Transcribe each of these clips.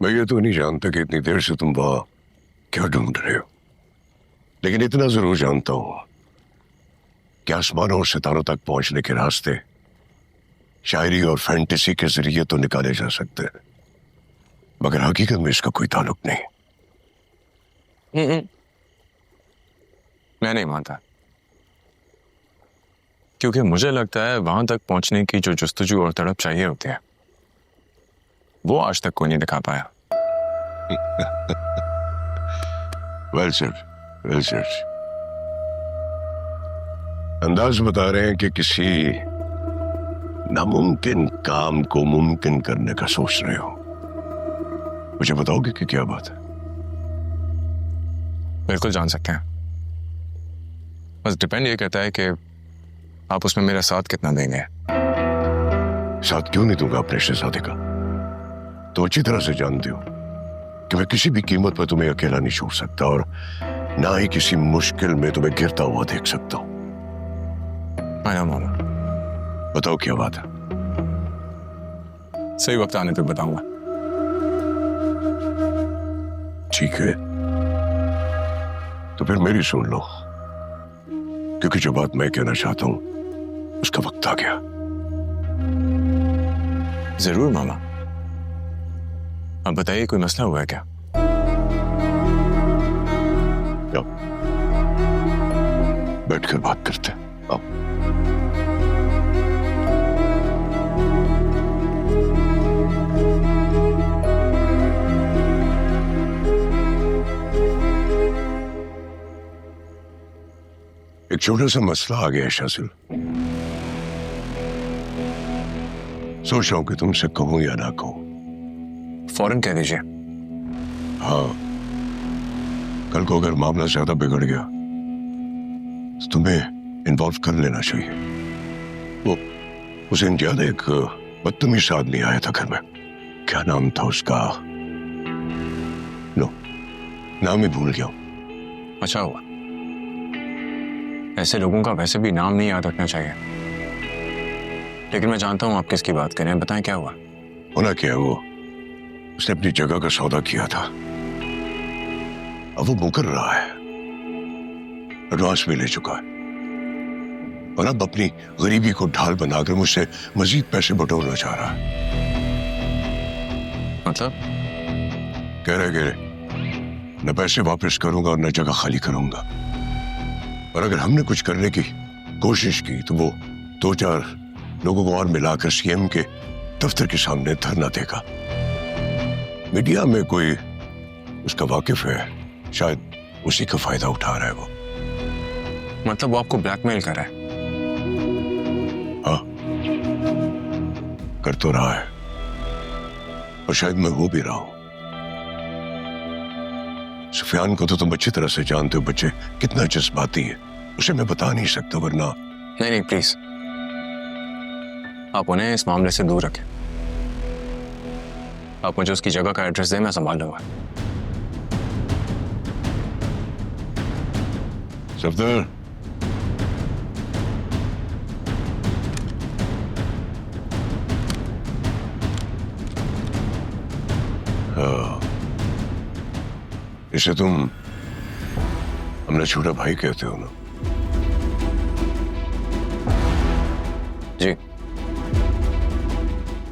मैं ये तो नहीं जानता कि इतनी देर से तुम वहां क्या ढूंढ रहे हो, लेकिन इतना जरूर जानता हूं कि आसमानों और सितारों तक पहुंचने के रास्ते शायरी और फैंटेसी के जरिए तो निकाले जा सकते हैं, मगर हकीकत में इसका कोई ताल्लुक नहीं। मैं नहीं मानता, क्योंकि मुझे लगता है वहां तक पहुंचने की जो जुस्तजू और तड़प चाहिए होती है वो आज तक कोई नहीं दिखा पाया। Well said, well said. अंदाज बता रहे हैं कि किसी नामुमकिन काम को मुमकिन करने का सोच रहे हो। मुझे बताओगे कि क्या बात है? बिल्कुल जान सकते हैं, बस डिपेंड ये करता है कि आप उसमें मेरा साथ कितना देंगे। साथ क्यों नहीं दूंगा अपने शहजादे का? तो अच्छी तरह से जानते हो कि मैं किसी भी कीमत पर तुम्हें अकेला नहीं छोड़ सकता, और ना ही किसी मुश्किल में तुम्हें गिरता हुआ देख सकता हूं। मामा, बताओ क्या बात है? सही वक्त आने पे बताऊंगा। ठीक है, तो फिर मेरी सुन लो, क्योंकि जो बात मैं कहना चाहता हूं उसका वक्त आ गया। जरूर मामा, अब बताइए, कोई मसला हुआ है क्या? बैठकर बात करते हैं। आओ। एक छोटा सा मसला आ गया है शासिल। सोच रहा हूं कि तुमसे कहूं या ना कहूं। फौरन कह दीजिए। हाँ, कल को अगर मामला ज्यादा बिगड़ गया तो तुम्हें इन्वॉल्व कर लेना चाहिए। वो उस दिन याद है, एक बदतमीज आदमी आया था घर में, क्या नाम था उसका? नो, नाम ही भूल गया। अच्छा हुआ, ऐसे लोगों का वैसे भी नाम नहीं याद रखना चाहिए। लेकिन मैं जानता हूं आप किसकी बात करें, बताएं क्या हुआ? होना क्या है, वो उसने अपनी जगह का सौदा किया था, अब वो मुकर रहा है, एडवांस भी ले चुका है, और अब अपनी गरीबी को ढाल बनाकर मुझसे मजीद पैसे बटोरना चाह रहा है। मतलब? कह रहे न पैसे वापस करूंगा और न जगह खाली करूंगा, और अगर हमने कुछ करने की कोशिश की तो वो 2-4 लोगों को और मिलाकर सीएम के दफ्तर के सामने धरना देगा। मीडिया में कोई उसका वाकिफ है, शायद उसी का फायदा उठा रहा है वो। मतलब वो आपको ब्लैकमेल कर रहा है? हाँ, कर तो रहा है, और शायद मैं हो भी रहा हूं। सुफियान को तो तुम अच्छी तरह से जानते हो, बच्चे कितना जज्बाती है, उसे मैं बता नहीं सकता, वरना। नहीं प्लीज, आप उन्हें इस मामले से दूर रखें। आप मुझे उसकी जगह का एड्रेस दें, मैं संभाल लूंगा। सफदर, इसे तुम अपना छोटा भाई कहते हो ना? जी,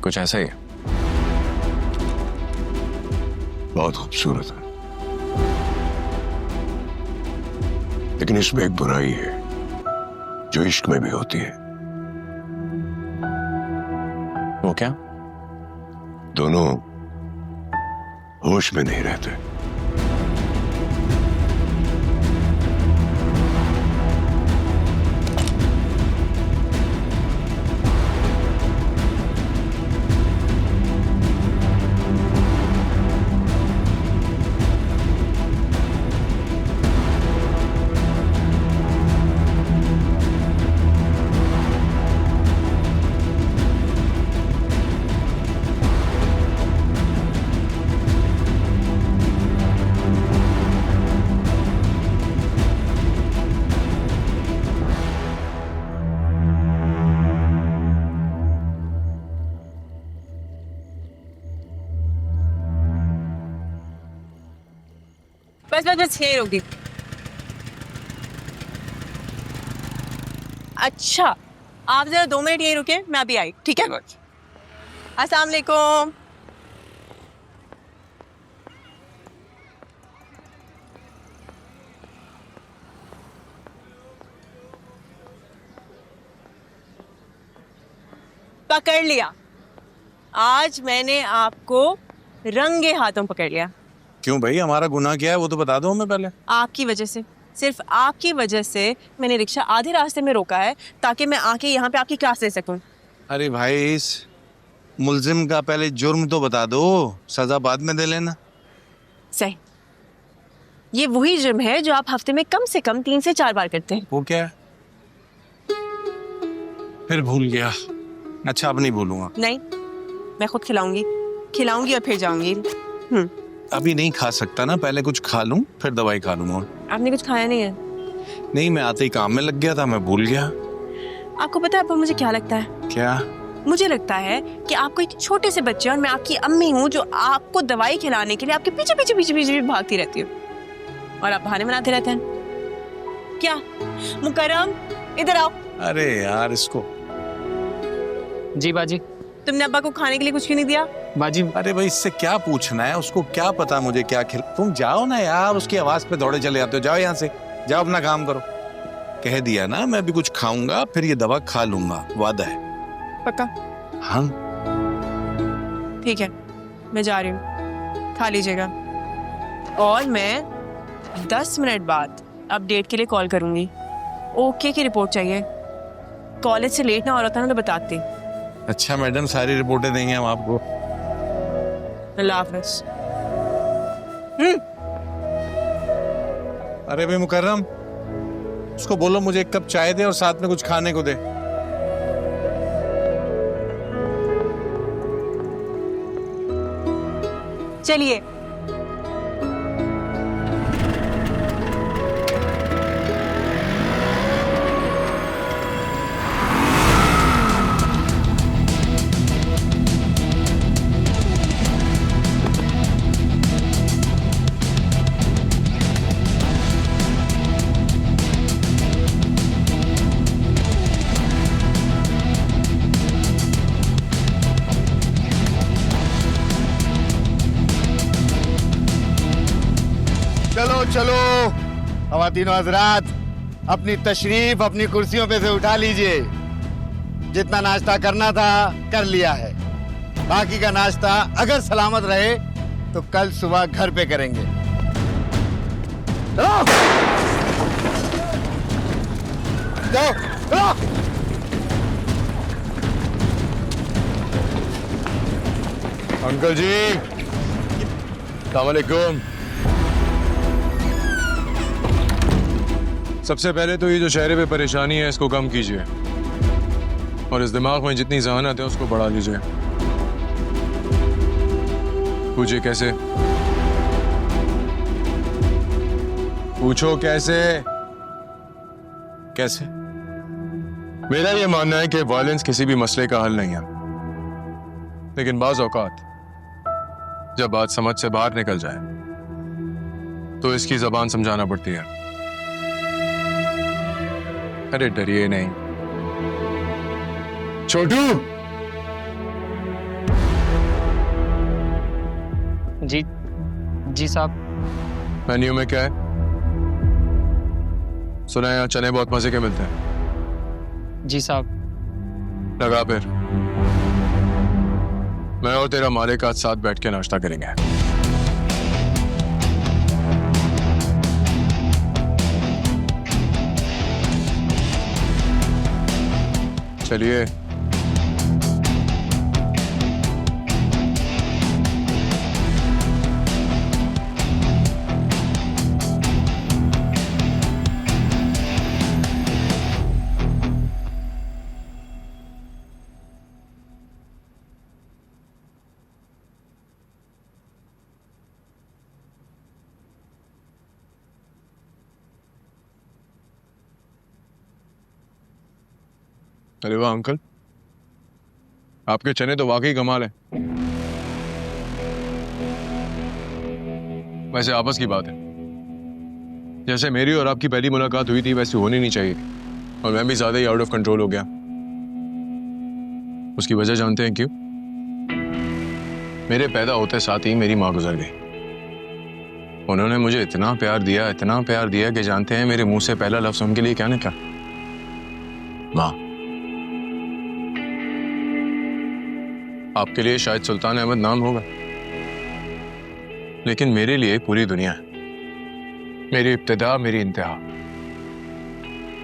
कुछ ऐसा ही है। बहुत खूबसूरत है, लेकिन इसमें एक बुराई है जो इश्क में भी होती है। वो क्या? दोनों होश में नहीं रहते। बस यही रोक दी। अच्छा, आप जरा 2 मिनट यहीं रुके, मैं अभी आई, ठीक है? अस्सलाम वालेकुम। पकड़ लिया, आज मैंने आपको रंगे हाथों पकड़ लिया। क्यों भाई, हमारा गुनाह क्या है वो तो बता दो हमें पहले। आपकी वजह से, सिर्फ आपकी वजह से मैंने रिक्शा आधे रास्ते में रोका है ताकि मैं आके यहाँ पे आपकी क्लास ले सकूं। अरे भाई, इस मुल्जिम का पहले जुर्म तो बता दो, सजा बाद में दे लेना। सही, ये वही जुर्म है जो आप हफ्ते में कम से कम 3 से 4 बार करते हैं। वो क्या है? फिर भूल गया। अच्छा, अब नहीं भूलूंगा। नहीं, मैं खुद खिलाऊंगी और फिर जाऊंगी। अभी नहीं खा सकता ना, पहले कुछ खा लूं फिर दवाई खा लूंगा। आपने कुछ खाया नहीं है? नहीं, मैं आते ही काम में लग गया था, मैं भूल गया। आपको पता है अब मुझे क्या लगता है? क्या? मुझे लगता है कि आपको एक छोटे से बच्चे और मैं आपकी अम्मी हूँ जो आपको दवाई खिलाने के लिए आपके पीछे पीछे पीछे पीछे भागती रहती हूँ और आप बहाने बनाते रहते हैं। क्या मुकर्रम, इधर आओ। अरे यार, इसको। जी बाजी। तुमने अब्बा को खाने के लिए कुछ क्यों नहीं दिया? बाजी, अरे भाई, इससे क्या पूछना है? उसको क्या पता मुझे क्या खिल। तुम जाओ ना यार, उसकी आवाज पे दौड़े चले जाते हो। जाओ यहाँ से, जाओ अपना काम करो। कह दिया ना, मैं भी कुछ खाऊंगा फिर ये दवा खा लूंगा, वादा है। पक्का? हाँ। ठीक है, मैं जा रही हूँ, खा लीजिएगा। और मैं 10 मिनट बाद अपडेट के लिए कॉल करूंगी। ओके की रिपोर्ट चाहिए। कॉलेज से लेट ना हो रहा था ना तो बताती। अच्छा मैडम, सारी रिपोर्टें देंगे हम आपको। अल्लाह हाफ़िज़। अरे भाई मुकर्रम, उसको बोलो मुझे 1 कप चाय दे और साथ में कुछ खाने को दे। चलिए। चलो चलो ख़वातीनो हज़रात, अपनी तशरीफ अपनी कुर्सियों पे से उठा लीजिए। जितना नाश्ता करना था कर लिया है, बाकी का नाश्ता अगर सलामत रहे तो कल सुबह घर पे करेंगे। चलो जाओ, चलो। अंकल जी, अस्सलाम वालेकुम। सबसे पहले तो ये जो चेहरे पे परेशानी है इसको कम कीजिए और इस दिमाग में जितनी जहानत है उसको बढ़ा लीजिए। पूछिए कैसे? पूछो कैसे? कैसे? मेरा ये मानना है कि वायलेंस किसी भी मसले का हल नहीं है, लेकिन बाज औकात जब बात समझ से बाहर निकल जाए तो इसकी जबान समझाना पड़ती है। अरे डरिए नहीं। छोटू, जी साहब। मेन्यू में क्या है? सुना है यहाँ चने बहुत मजे के मिलते हैं। जी साहब। लगा फिर। मैं और तेरा मालिक आज साथ बैठ के नाश्ता करेंगे। चलिए। अरे वाह अंकल, आपके चने तो वाकई कमाल है। वैसे आपस की बात है, जैसे मेरी और आपकी पहली मुलाकात हुई थी वैसी होनी नहीं चाहिए, और मैं भी ज्यादा ही आउट ऑफ कंट्रोल हो गया। उसकी वजह जानते हैं क्यों? मेरे पैदा होते साथ ही मेरी माँ गुजर गई। उन्होंने मुझे इतना प्यार दिया कि जानते हैं मेरे मुंह से पहला लफ्ज उनके लिए क्या निकला? माँ। आपके लिए शायद सुल्तान अहमद नाम होगा, लेकिन मेरे लिए पूरी दुनिया है। मेरी इब्तिदा, मेरी इंतहा।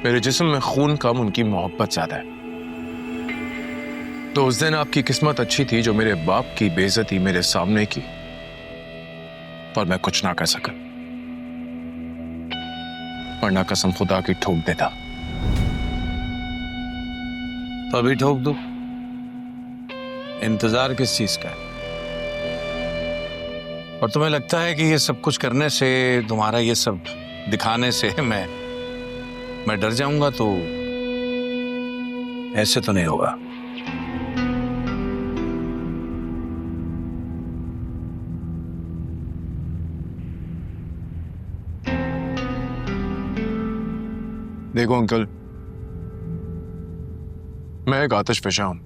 मेरे जिस्म में खून कम, उनकी मोहब्बत ज्यादा है। तो उस दिन आपकी किस्मत अच्छी थी जो मेरे बाप की बेइज्जती मेरे सामने की, पर मैं कुछ ना कर सका, वरना कसम खुदा की ठोक देता। तो अभी ठोक दो। इंतजार किस चीज का है? और तुम्हें लगता है कि ये सब कुछ करने से, तुम्हारा ये सब दिखाने से मैं डर जाऊंगा? तो ऐसे तो नहीं होगा। देखो अंकल, मैं एक आतिश फशा हूं।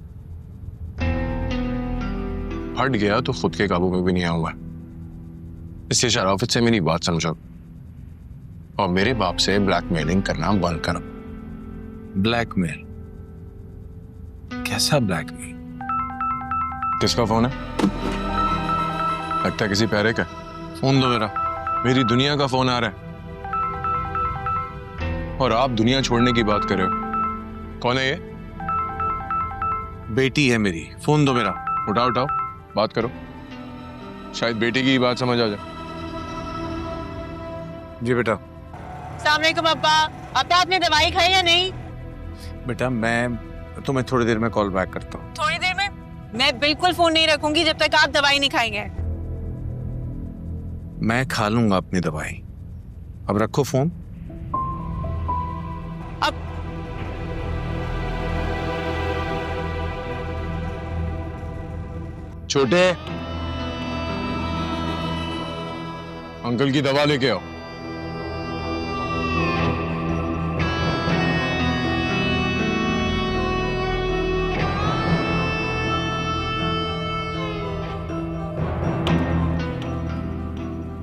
हट गया तो खुद के काबू में भी नहीं आऊंगा। इसलिए शराफत से मेरी बात समझो और मेरे बाप से ब्लैकमेलिंग करना बंद करो। ब्लैकमेल? कैसा ब्लैकमेल? किसका फोन है? लगता है किसी प्यारे का। फोन दो मेरा। मेरी दुनिया का फोन आ रहा है और आप दुनिया छोड़ने की बात कर रहे हो। कौन है ये? बेटी है मेरी। फोन दो मेरा। उठाओ, बात करो। शायद बेटी की बात समझ आ जाए। जी बेटा। अस्सलाम वालेकुम अब्बा। अब आपने दवाई खाई या नहीं? बेटा मैं तुम्हें थोड़ी देर में कॉल बैक करता हूँ। थोड़ी देर में? मैं बिल्कुल फोन नहीं रखूंगी जब तक आप दवाई नहीं खाएंगे। मैं खा लूंगा अपनी दवाई। अब रखो फोन। अब छोटे, अंकल की दवा लेके आओ।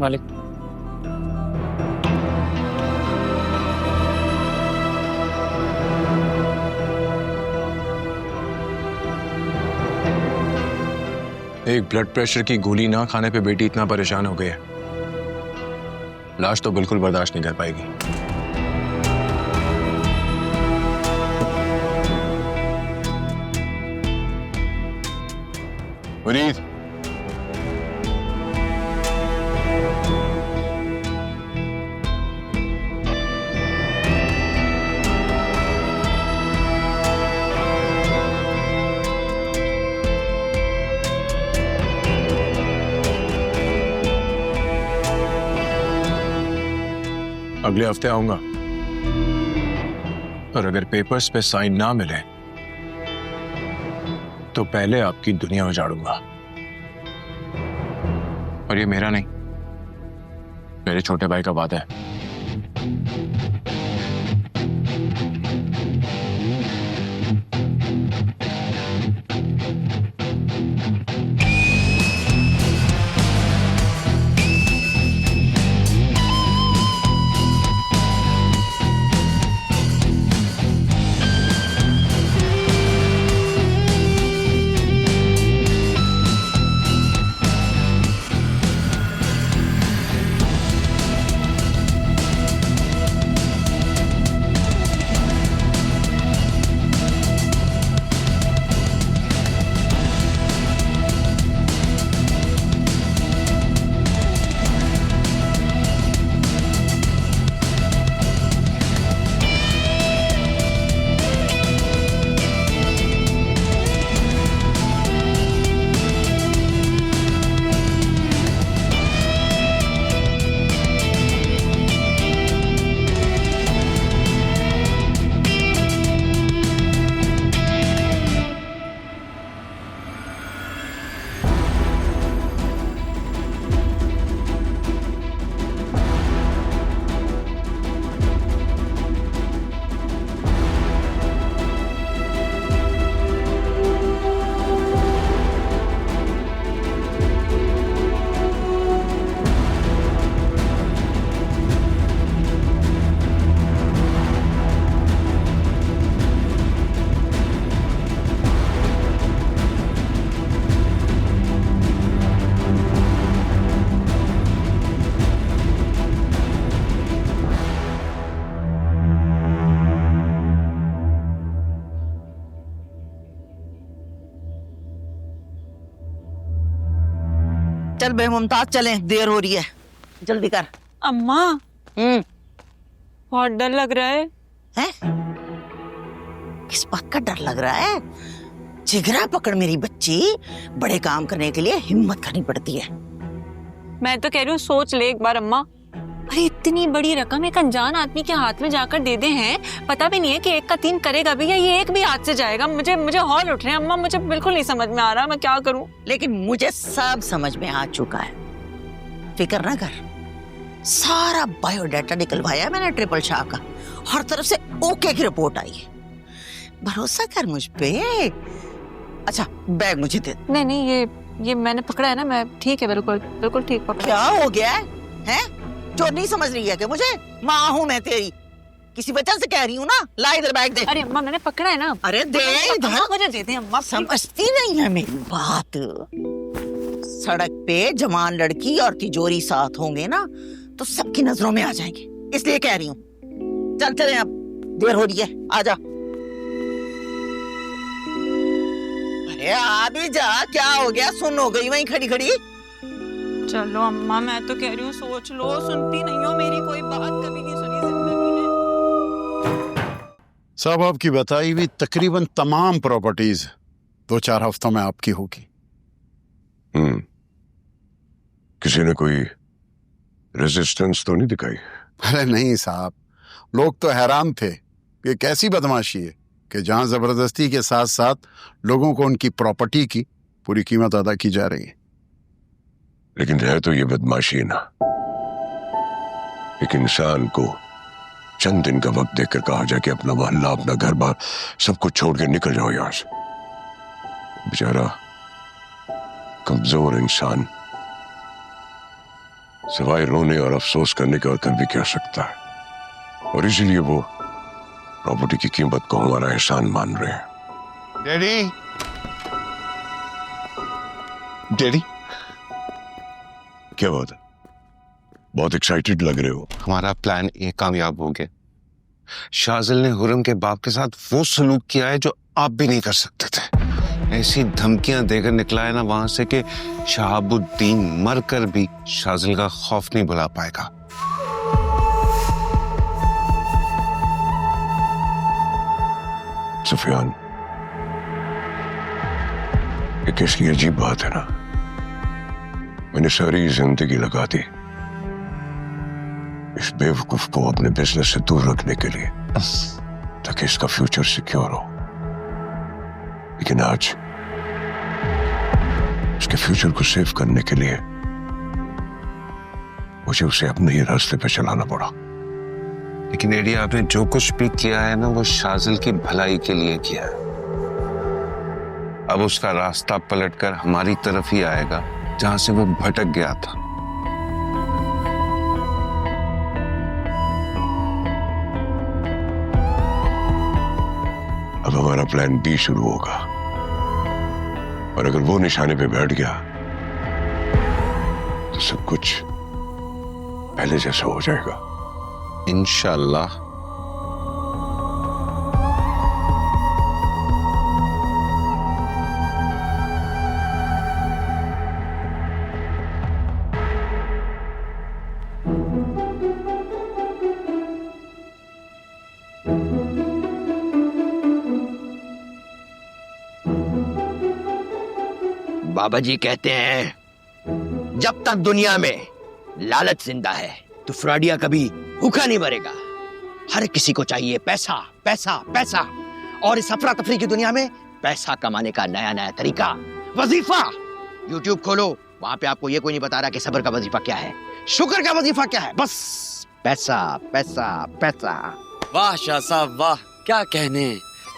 मालिक। एक ब्लड प्रेशर की गोली ना खाने पे बेटी इतना परेशान हो गई है, लाश तो बिल्कुल बर्दाश्त नहीं कर पाएगी। मुनीर, अगले हफ्ते आऊंगा और अगर पेपर्स पे साइन ना मिले तो पहले आपकी दुनिया उजाड़ूंगा। और ये मेरा नहीं, मेरे छोटे भाई का वादा है। चल बेमुमताज चलें, देर हो रही है, जल्दी कर। अम्मा बहुत डर लग रहा है। हैं? किस बात का डर लग रहा है? जिगरा पकड़ मेरी बच्ची, बड़े काम करने के लिए हिम्मत करनी पड़ती है। मैं तो कह रही हूँ सोच ले एक बार अम्मा। अरे इतनी बड़ी रकम एक अनजान आदमी के हाथ में जाकर दे दे हैं, पता भी नहीं है कि 1 का 3 करेगा भी या ये एक भी हाथ से जाएगा। मुझे हौल उठ रहे हैं अम्मा, मुझे बिल्कुल नहीं समझ में आ रहा मैं क्या करूं। लेकिन मुझे सब समझ में आ चुका है, फिक्र ना कर। सारा बायोडाटा निकलवाया मैंने ट्रिपल शाह का, हर तरफ से ओके की रिपोर्ट आई है। भरोसा कर मुझ पे। अच्छा बैग मुझे दे। नहीं ये मैंने पकड़ा है ना, मैं ठीक है, बिल्कुल ठीक पकड़ा। क्या हो गया है? जो नहीं समझ रही है कि मुझे माँ हूं मैं तेरी, किसी वजह से कह रही हूँ ना। ला इधर बैग दे। अरे अम्मा मैंने पकड़ा है ना। अरे दे इधर। मुझे दे दे अम्मा। समझती नहीं है मेरी बात। सड़क पे जवान लड़की और तिजोरी साथ होंगे ना तो सबकी नजरों में आ जाएंगे, इसलिए कह रही हूँ। चल चले, अब देर हो रही है, आजा। अरे आ भी जा, क्या हो गया? सुन हो गई वहीं खड़ी खड़ी। चलो अम्मा, मैं तो कह रही हूँ सोच लो, सुनती नहीं हो मेरी कोई बात, कभी नहीं सुनी जिंदगी में। सब आपकी बताई हुई तकरीबन तमाम प्रॉपर्टीज 2-4 हफ्तों में आपकी होगी। किसी ने कोई रेजिस्टेंस तो नहीं दिखाई? अरे नहीं साहब, लोग तो हैरान थे कि कैसी बदमाशी है कि जहां जबरदस्ती के साथ साथ लोगों को उनकी प्रॉपर्टी की पूरी कीमत अदा की जा रही है। लेकिन है तो ये बदमाशी ना, एक इंसान को चंद दिन का वक्त देकर कहा जाए कि अपना मोहल्ला, अपना घर बार सब कुछ छोड़ के निकल जाओ यहां से। बेचारा कमजोर इंसान सिवाय रोने और अफसोस करने के और कर भी क्या सकता है, और इसीलिए वो प्रॉपर्टी की कीमत को हमारा एहसान मान रहे हैं। डैडी, डैडी क्या बात है? बहुत एक्साइटेड लग रहे हो। हमारा प्लान ये कामयाब हो गया। शाजिल ने हुरम के बाप के साथ वो सलूक किया है जो आप भी नहीं कर सकते थे। ऐसी धमकियां देकर निकला है ना वहां से कि शहाबुद्दीन मरकर भी शाजिल का खौफ नहीं भुला पाएगा। सुफियान, ये किसकी अजीब बात है ना, मैंने सारी जिंदगी लगा दी इस बेवकूफ को अपने बिजनेस से दूर रखने के लिए ताकि इसका फ्यूचर सिक्योर हो, लेकिन आज उसके फ्यूचर को सेव करने के लिए मुझे उसे अपने ही रास्ते पे चलाना पड़ा। लेकिन डैडी, आपने जो कुछ भी किया है ना वो शाजिल की भलाई के लिए किया है। अब उसका रास्ता पलटकर हमारी तरफ ही आएगा जहां से वो भटक गया था। अब हमारा प्लान बी शुरू होगा, और अगर वो निशाने पे बैठ गया तो सब कुछ पहले जैसा हो जाएगा इंशाअल्लाह। बाबा जी कहते हैं जब तक दुनिया में लालच जिंदा है तो फ्रॉडिया कभी भूखा नहीं मरेगा। हर किसी को चाहिए पैसा पैसा पैसा, और इस अफरा तफरी की दुनिया में पैसा कमाने का नया नया तरीका, वजीफा। यूट्यूब खोलो, वहां पे आपको ये कोई नहीं बता रहा कि सब्र का वजीफा क्या है, शुक्र का वजीफा क्या है, बस पैसा पैसा पैसा। वाह शाह साहब वाह, क्या कहने।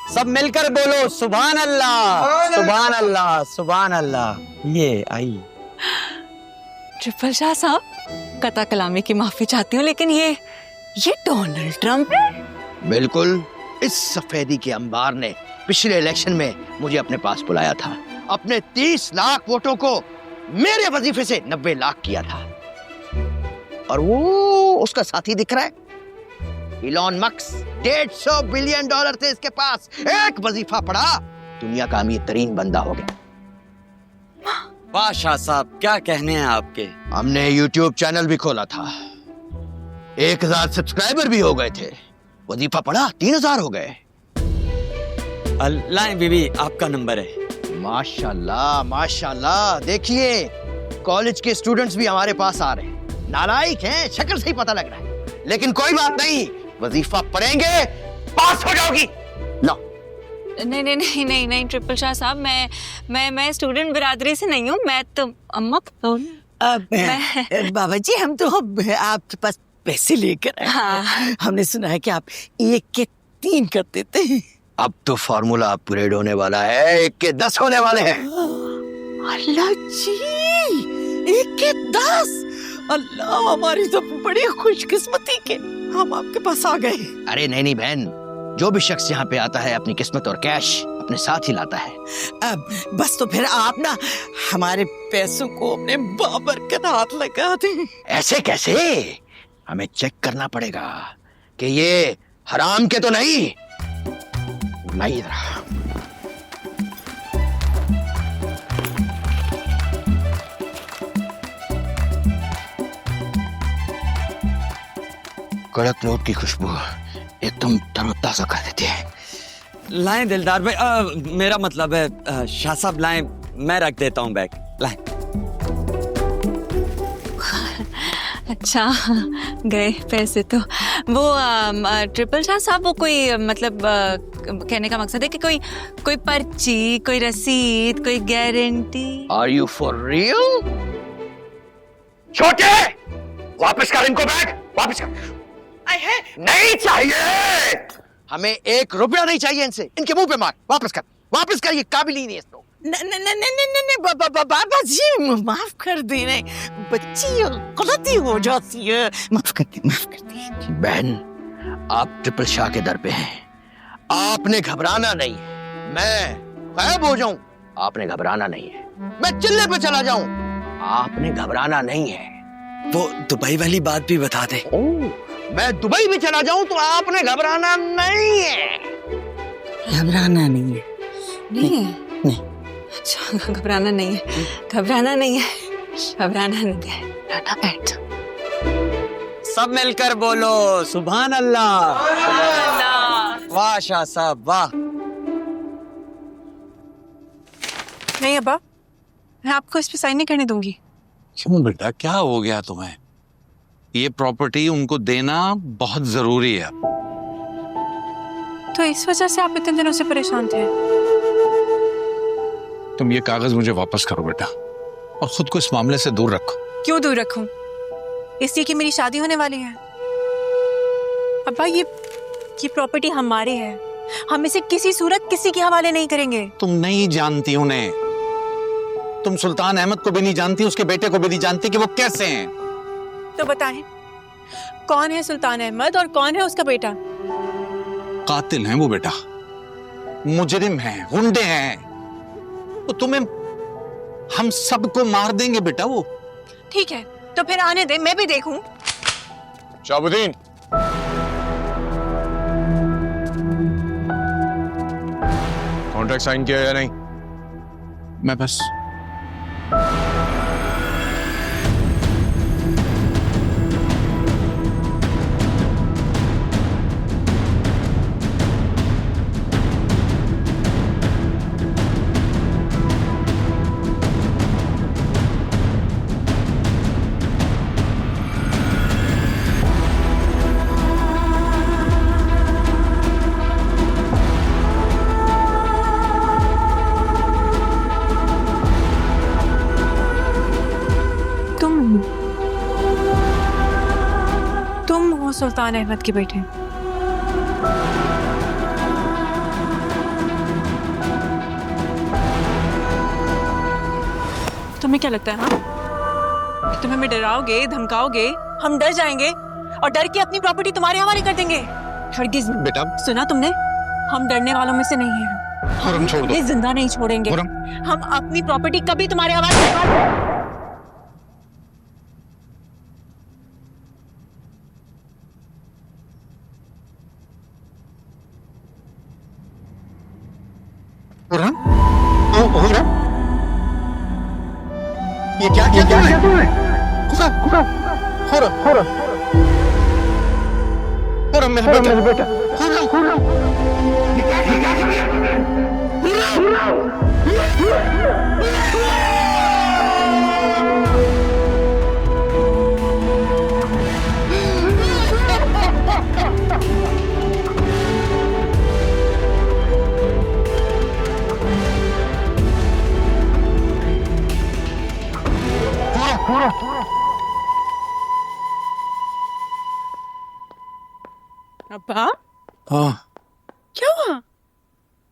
सब मिलकर बोलो सुभान अल्लाह सुभान अल्लाह सुभान अल्लाह। ये आई ट्रिपल शाह साहब, कता कलामी की माफी चाहती हूँ, लेकिन ये डोनाल्ड ट्रंप है। बिल्कुल, इस सफेदी के अंबार ने पिछले इलेक्शन में मुझे अपने पास बुलाया था, अपने 30 लाख वोटों को मेरे वजीफे से 90 लाख किया था। और वो उसका साथी दिख रहा है इलॉन मस्क, $150 बिलियन थे इसके पास, एक वजीफा पड़ा दुनिया का अमीर तरीन बंदा हो गया। वाह शाह साहब, क्या कहने हैं आपके। हमने YouTube चैनल भी खोला था, 1000 सब्सक्राइबर भी हो गए थे। वजीफा पढ़ा 3000 हो गए। लाएं बीबी, आपका नंबर है। माशाल्लाह माशाल्लाह, देखिए कॉलेज के स्टूडेंट्स भी हमारे पास आ रहे हैं। नालायक हैं, शक्ल से ही पता लग रहा है, लेकिन कोई बात नहीं, वजीफा पढ़ेंगे पास हो जाओगी। लो। नहीं नहीं नहीं नहीं नहीं ट्रिपल शाह साहब, मैं स्टूडेंट बिरादरी से नहीं हूँ। मैं तो अम्मा बाबा जी, हम तो आपके पास पैसे लेकर आए। हाँ। हमने सुना है कि आप 1 के 3 कर देते हैं। अब तो फॉर्मूला अपग्रेड होने वाला है, 1 के 10 होने वाले हैं। अल्लाह जी, 1 के 10। अल्लाह, हमारी तो बड़ी खुशकिस्मती के हम आपके पास आ गए। अरे नहीं नहीं बहन, जो भी शख्स यहाँ पे आता है अपनी किस्मत और कैश अपने साथ ही लाता है। अब बस तो फिर आप ना हमारे पैसों को अपने बाबर के हाथ लगा दें। ऐसे कैसे? हमें चेक करना पड़ेगा कि ये हराम के तो नहीं। नहीं रहा। कड़क नोट की खुशबू एकदम तरोताजा कर देती है। लाएं दिलदार भाई, मेरा मतलब है शाह साहब, लाएं, मैं रख देता हूँ बैग। लाएं। अच्छा, गए पैसे तो। वो ट्रिपल शाह साहब, वो कोई मतलब कहने का मकसद है कि कोई पर्ची, कोई रसीद, कोई guarantee. Are you for real? छोटे, वापस कर इनको बैग, वापस कर। नहीं चाहिए, हमें 1 रुपया नहीं चाहिए इनसे। इनके मुंह पे मार, वापस कर, ये काबिल ही नहीं है इसको। नहीं बाबा जी, माफ कर दें, बच्ची गलती हो जाती है, माफ कर दी। बहन, आप ट्रिपल शाह के दर पे हैं, आपने घबराना नहीं है। मैं गायब हो जाऊं, आपने घबराना नहीं है। मैं चिल्ले पे चला जाऊं, आपने घबराना नहीं है। वो दुबई वाली बात भी बता दे। मैं दुबई भी चला जाऊं तो आपने घबराना नहीं है। घबराना नहीं है। नहीं है? नहीं। अच्छा, घबराना नहीं है, घबराना नहीं है, घबराना नहीं है। बैठ। सब मिलकर बोलो सुभान अल्लाह। वाह शाह साहब, वाह। नहीं अब्बा, मैं आपको इस पे साइन नहीं करने दूंगी। क्यों बेटा, क्या हो गया तुम्हें? ये प्रॉपर्टी उनको देना बहुत जरूरी है। तो इस वजह से आप इतने दिनों से परेशान थे? तुम ये कागज मुझे वापस करो बेटा, और खुद को इस मामले से दूर रखो। क्यों दूर रखूं? इसलिए कि मेरी शादी होने वाली है। अब्बा, ये प्रॉपर्टी हमारी है, हम इसे किसी सूरत किसी के हवाले नहीं करेंगे। तुम नहीं जानती उन्हें, तुम सुल्तान अहमद को भी नहीं जानती, उसके बेटे को भी नहीं जानती कि वो कैसे हैं। तो बताएं, कौन है सुल्तान अहमद और कौन है उसका बेटा? कातिल हैं वो बेटा, मुजरिम हैं, गुंडे हैं। तो तुम्हें, हम सबको मार देंगे बेटा वो। ठीक है, तो फिर आने दे, मैं भी देखूं। शाहबुद्दीन, कॉन्ट्रैक्ट साइन किया या नहीं? मैं बस तुम हो सुल्तान अहमद के बेटे? तुम्हें क्या लगता है कि तुम हमें डराओगे, धमकाओगे, हम डर जाएंगे और डर के अपनी प्रॉपर्टी तुम्हारे हवाले कर देंगे? हरगिज़ नहीं। बेटा, सुना तुमने, हम डरने वालों में से नहीं हैं। हम छोड़ दो। ये जिंदा नहीं छोड़ेंगे। हम अपनी प्रॉपर्टी कभी तुम्हारे हवाले नहीं करेंगे। अब्बा हाँ क्या हुआ?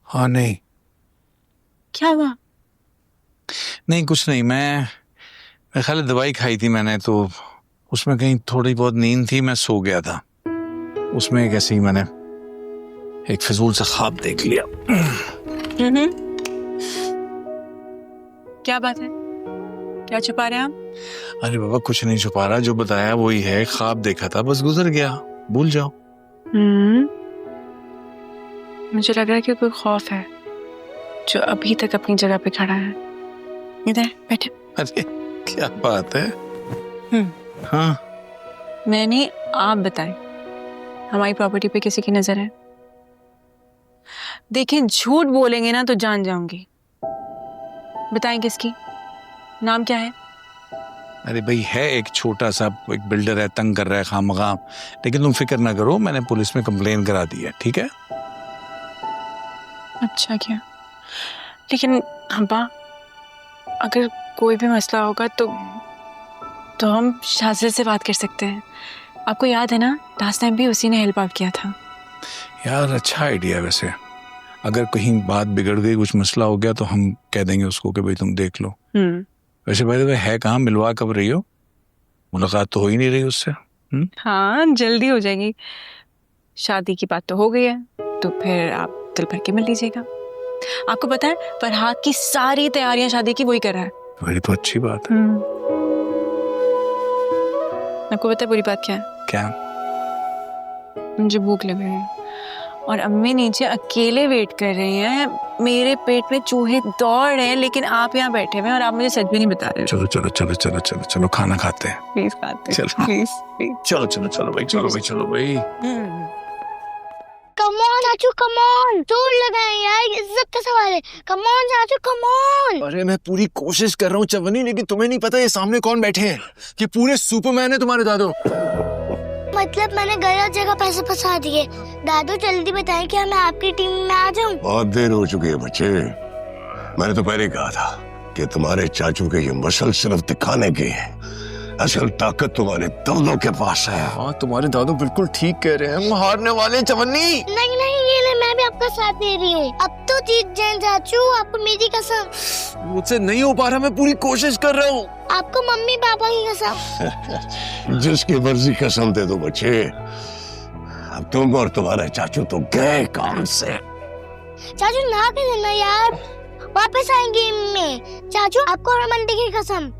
हाँ नहीं क्या हुआ? नहीं कुछ नहीं, मैं खाली दवाई खाई थी मैंने, तो उसमें कहीं थोड़ी बहुत नींद थी, मैं सो गया था। उसमें एक ऐसे ही मैंने एक फिजूल सा ख्वाब देख लिया। क्या बात है? क्या छुपा रहे हैं आप? अरे बाबा कुछ नहीं छुपा रहा, जो बताया वही है, ख्वाब देखा था, बस गुजर गया, भूल जाओ। मुझे लग रहा है कि कोई खौफ है जो अभी तक अपनी जगह पे खड़ा है। इधर बैठे। अरे क्या बात है। हाँ मैंने आप बताएं, हमारी प्रॉपर्टी पे किसी की नजर है? देखें झूठ बोलेंगे ना तो जान जाऊंगी। बताएं किसकी? नाम क्या है? अरे भाई है एक छोटा सा, एक बिल्डर है, तंग कर रहा है खामखा, लेकिन तुम फिक्र ना करो, मैंने पुलिस में कंप्लेन करा दी है, ठीक है? अच्छा क्या? लेकिन अब्बा अगर कोई भी मसला होगा तो हम शाजिल से बात कर सकते हैं। आपको याद है ना, लास्ट टाइम भी उसी ने हेल्प आउट किया था। यार अच्छा आइडिया, वैसे अगर कहीं बात बिगड़ गई, कुछ मसला हो गया, तो हम कह देंगे उसको कि भाई तुम देख लो। वैसे भाई तो है कहाँ, मिलवा कब रही हो? मुलाकात तो हो ही नहीं रही उससे। हाँ जल्दी हो जाएगी, शादी की बात तो हो गई है, तो फिर आप दिल भर के मिल लीजिएगा। आपको पता है फरहाद की सारी तैयारियां शादी की वही कर रहा है। बड़ी तो अच्छी बात है। आपको पता है बुरी बात क्या है? क्या? मुझे भूख लग रही है और अम्मी नीचे अकेले वेट कर रही हैं। मेरे पेट में चूहे दौड़ रहे हैं, लेकिन आप यहाँ बैठे हुए हैं और आप मुझे सच भी नहीं बता रहे। चलो चलो चलो चलो चलो चलो खाना खाते हैं। प्लीज खाते हैं। चलो प्लीज प्लीज। चलो चलो चलो भाई, चलो भाई, चलो भाई। कम ऑन चाचू, कम ऑन, जोर लगाएं यार, इज्जत का सवाल है। कम ऑन चाचू, कम ऑन। अरे मैं पूरी कोशिश कर रहा हूँ चवन्नी, लेकिन तुम्हें नहीं पता ये सामने कौन बैठे हैं? कि पूरे सुपरमैन है तुम्हारे दादू। मतलब मैंने गलत जगह पैसे फंसा दिए। दादू जल्दी बताएं, क्या मैं आपकी टीम में आ जाऊं? बहुत देर हो चुकी है बच्चे, मैंने तो पहले कहा था कि तुम्हारे चाचू के ये मसल सिर्फ दिखाने के हैं, असल ताकत तुम्हारे दादू के पास है। हाँ तुम्हारे दादू बिल्कुल ठीक कह रहे हैं, हम हारने वाले हैं चवन्नी। नहीं नहीं, ये ले, मैं भी आपका साथ दे रही हूँ। अब तो जीत जाएं चाचू, आपको मेरी कसम। मुझसे नहीं हो पा रहा, मैं पूरी कोशिश कर रहा हूँ। आपको मम्मी पापा की कसम। जिसकी मर्जी कसम दे दो बच्चे, अब तुम और तुम्हारे चाचू तो गए काम से। चाचू ना कर देना यार, वापस आएंगे गेम में। चाचू आपको और मंडी की कसम।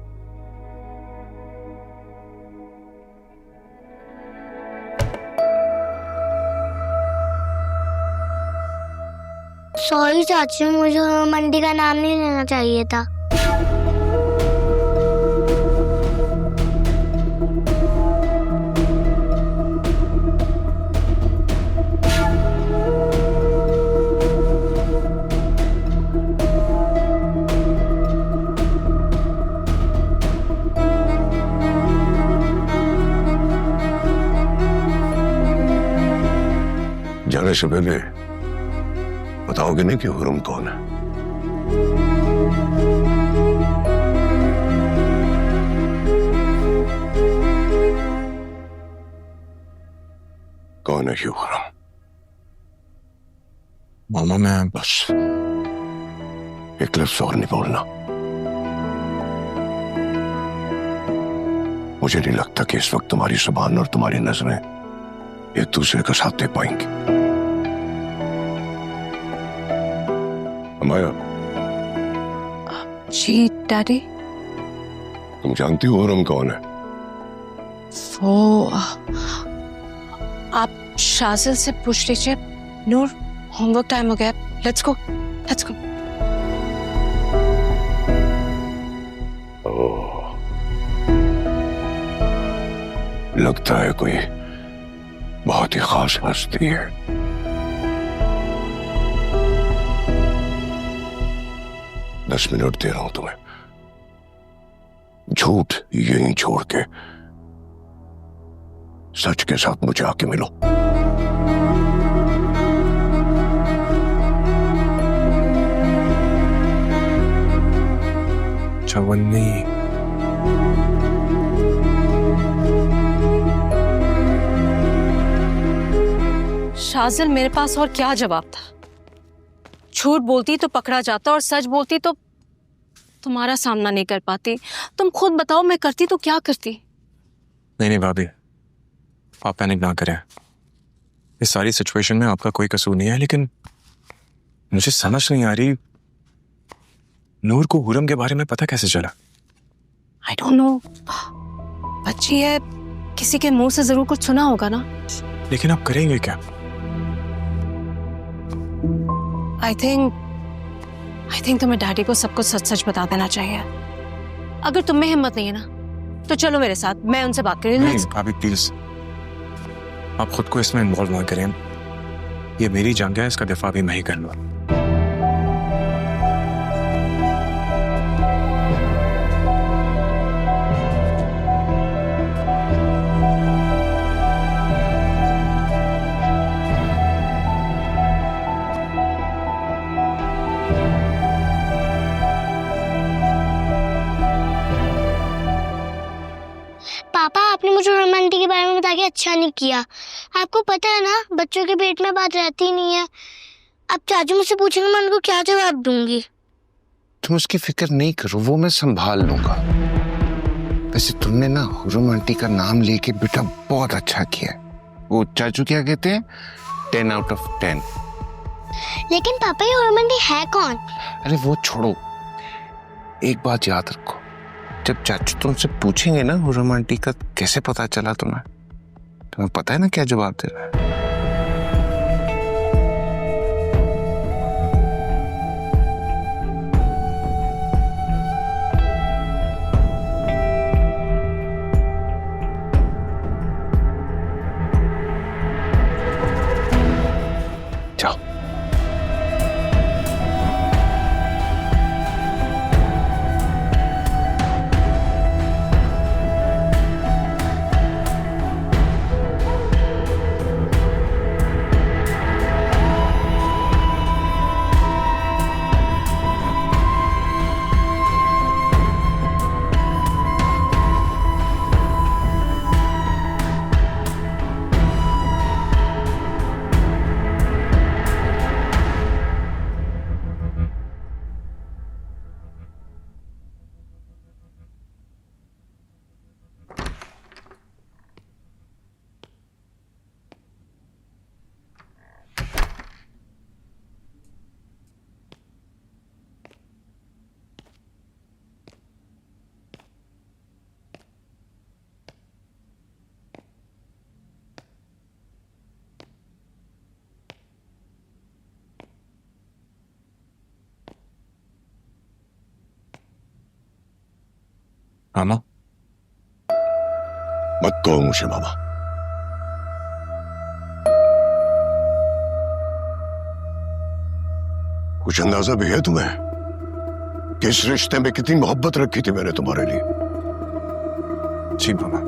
सॉरी चाचू, मुझे मंडी का नाम नहीं लेना चाहिए था। जाने से पहले बताओगे नहीं कि हुरम कौन है? कौन है ये हुरम? मामा मैं बस एक लफ्ज और नहीं बोलना। मुझे नहीं लगता कि इस वक्त तुम्हारी जुबान और तुम्हारी नजरें एक दूसरे का साथ दे पाएंगी। अमाया, जी डैडी। तुम जानती हो हुरम कौन है? वो आप शाजिल से पूछ लीजिए। नूर, होमवर्क टाइम हो गया, लेट्स गो लेट्स गो। लगता है कोई बहुत ही खास हस्ती है। दस मिनट दे रहा हूं तुम्हें, झूठ यहीं छोड़ के सच के साथ मुझे आके मिलो। चवन्नी, शाज़िल, मेरे पास और क्या जवाब था? झूठ बोलती तो पकड़ा जाता और सच बोलती तो तुम्हारा सामना नहीं कर पाती। तुम खुद बताओ, मैं करती तो क्या करती? नहीं भाभी, आप पैनिक ना करें। इस सारी सिचुएशन में आपका कोई कसूर नहीं है, लेकिन मुझे समझ नहीं आ रही नूर को हुरम के बारे में पता कैसे चला? आई डोंट नो, बच्ची है, किसी के मुंह से जरूर कुछ सुना होगा ना। लेकिन आप करेंगे क्या? आई थिंक तुम्हें डैडी को सब कुछ सच सच बता देना चाहिए। अगर तुम में हिम्मत नहीं है ना तो चलो मेरे साथ, मैं उनसे बात करूँ। नहीं भाभी प्लीज, आप खुद को इसमें इन्वॉल्व ना करें। ये मेरी जंग है, इसका दिफा भी मैं ही कर लूँ। पापा, आपने मुझे रोमांटिक के बारे में बता के अच्छा नहीं किया। आपको पता है ना, बच्चों के पेट में बात रहती नहीं है। अब चाचू मुझसे पूछेंगे, मैं उनको क्या जवाब दूंगी? तुम उसकी फिक्र नहीं करो, वो मैं संभाल लूंगा। वैसे तुमने ना हुरम आंटी का नाम लेके बेटा बहुत अच्छा किया। वो चाचू क्या कहते हैं, 10 out of 10। लेकिन पापा, ये हुरम आंटी है कौन? अरे वो छोड़ो, एक बात याद रखो, जब चाचू तुमसे पूछेंगे ना हुरम आंटी का कैसे पता चला तुम्हें पता है ना क्या जवाब देना है। जाओ। मामा, मत कहो मुझे मामा। कुछ अंदाजा भी है तुम्हें कि इस रिश्ते में कितनी मोहब्बत रखी थी मैंने तुम्हारे लिए? जी मामा,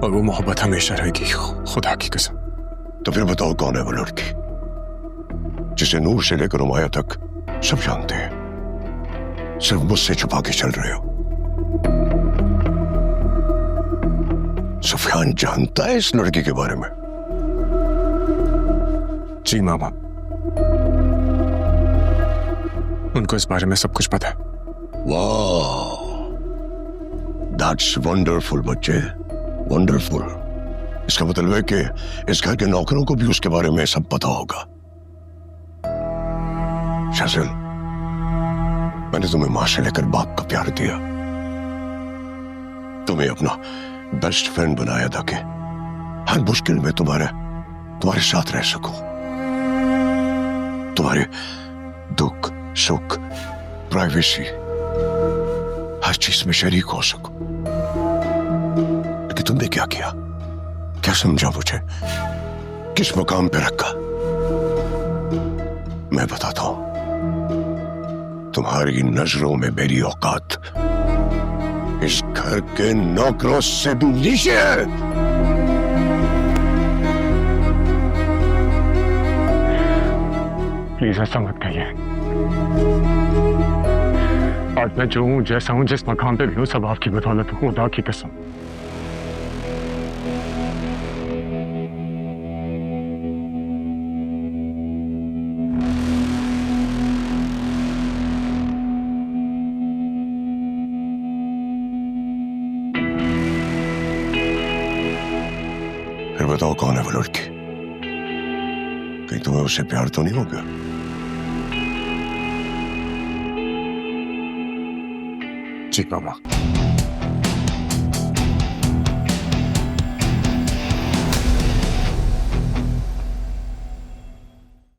और वो मोहब्बत हमेशा रहेगी, खुदा की कसम। तो फिर बताओ, कौन है वो लड़की जिसे नूर से लेकर उमाया तक सब जानते हैं, सिर्फ मुझसे छुपा के चल रहे हो? सुफियान जानता है इस लड़की के बारे में? जी मामा, उनको इस बारे में सब कुछ पता है। वाह, दैट्स वंडरफुल बच्चे, वंडरफुल। इसका मतलब है कि इस घर के नौकरों को भी उसके बारे में सब पता होगा। शाज़िल, मैंने तुम्हें मां से लेकर बाप का प्यार दिया, तुम्हें अपना बेस्ट फ्रेंड बनाया ताकि हर मुश्किल में तुम्हारे साथ रह सकूं, तुम्हारे दुख सुख प्राइवेसी हर चीज में शरीक हो सकूं। तुमने क्या किया? क्या समझा मुझे? किस मकाम पे रखा? मैं बताता हूं, तुम्हारी नजरों में मेरी औकात इस घर के नौकरों से भी नीचे है। प्लीज ऐसा मत कहिए। आज मैं जो हूं, जैसा हूं, जिस मकाम पे भी हूं, सब आपकी बदौलत हूं, खुदा की कसम। फिर बताओ कौन है वो लड़की? कहीं तुम्हें उससे प्यार तो नहीं हो गया? जी मामा।